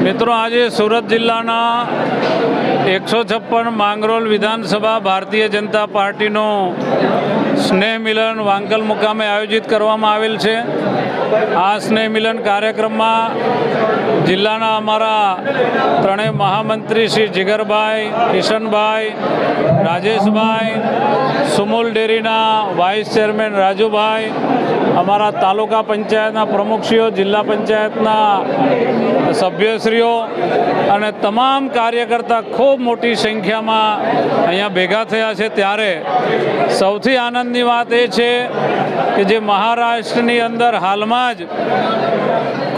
મિત્રો, આજે સુરત જિલ્લાના 156 માંગરોળ વિધાનસભા ભારતીય જનતા પાર્ટીનો સ્નેહ મિલન વાંકલ મુકામે આયોજિત કરવામાં આવેલ છે। આ સ્નેહ મિલન કાર્યક્રમમાં જિલ્લાના અમારા ત્રણેય મહામંત્રી શ્રી જીગરભાઈ, કિશનભાઈ, રાજેશભાઈ, સુમૂલ ડેરીના વાઇસ ચેરમેન રાજુભાઈ, અમારા તાલુકા પંચાયતના પ્રમુખશ્રીઓ, જિલ્લા પંચાયતના સભ્યશ્રીઓ અને તમામ કાર્યકર્તા ખૂબ મોટી સંખ્યામાં અહીંયા ભેગા થયા છે। ત્યારે સૌથી આનંદની વાત એ છે કે જે મહારાષ્ટ્રની અંદર હાલમાં જ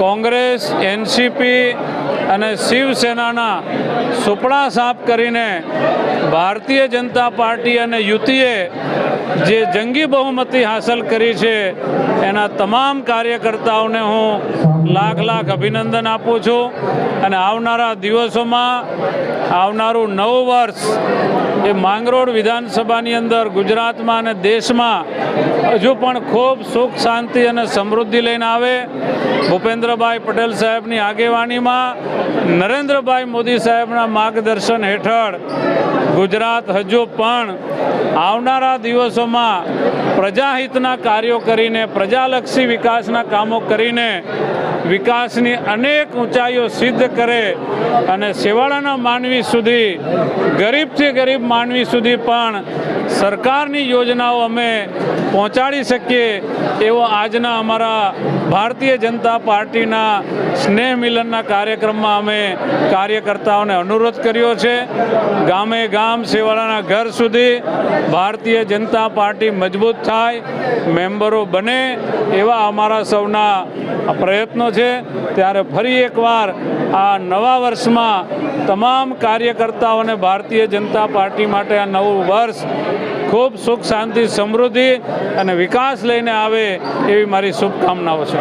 કોંગ્રેસ, એનસીપી અને શિવસેનાના સુપડા સાફ કરીને ભારતીય જનતા પાર્ટી અને યુતિએ જે જંગી બહુમતી હાંસલ કરી છે એના તમામ કાર્યકર્તાઓને હું લાખ અભિનંદન આપું છું। અને આવનારા દિવસોમાં આવનારું નવું વર્ષ એ માંગરોળ વિધાનસભાની અંદર ગુજરાતમાં અને દેશમાં હજુ પણ ખૂબ સુખ, શાંતિ અને સમૃદ્ધિ લઈને આવે। ભૂપેન્દ્રભાઈ પટેલ સાહેબની આગેવાનીમાં, નરેન્દ્રભાઈ મોદી સાહેબના માર્ગદર્શન હેઠળ ગુજરાત હજુ પણ આવનારા દિવસોમાં પ્રજાહિતના કાર્યો કરીને, પ્રજાલક્ષી વિકાસના કામો કરીને વિકાસની અનેક ઊંચાઈઓ સિદ્ધ કરે અને છેવાડાના માનવી સુધી, ગરીબથી ગરીબ માનવી સુધી પણ સરકારની યોજનાઓ અમે પહોંચાડી શકીએ એવો આજના અમારા ભારતીય જનતા પાર્ટીના સ્નેહ મિલનના કાર્યક્રમમાં અમે કાર્યકર્તાઓને અનુરોધ કર્યો છે। ગામે ગામ, છેવાડાના ઘર સુધી ભારતીય જનતા પાર્ટી મજબૂત થાય, મેમ્બરો બને એવા અમારા સૌના પ્રયત્નો છે। ત્યારે ફરી એકવાર આ નવા વર્ષમાં તમામ કાર્યકર્તાઓને ભારતીય જનતા પાર્ટી માટે આ નવું વર્ષ ખૂબ સુખ, શાંતિ, સમૃદ્ધિ અને વિકાસ લઈને આવે એવી મારી શુભકામનાઓ છે।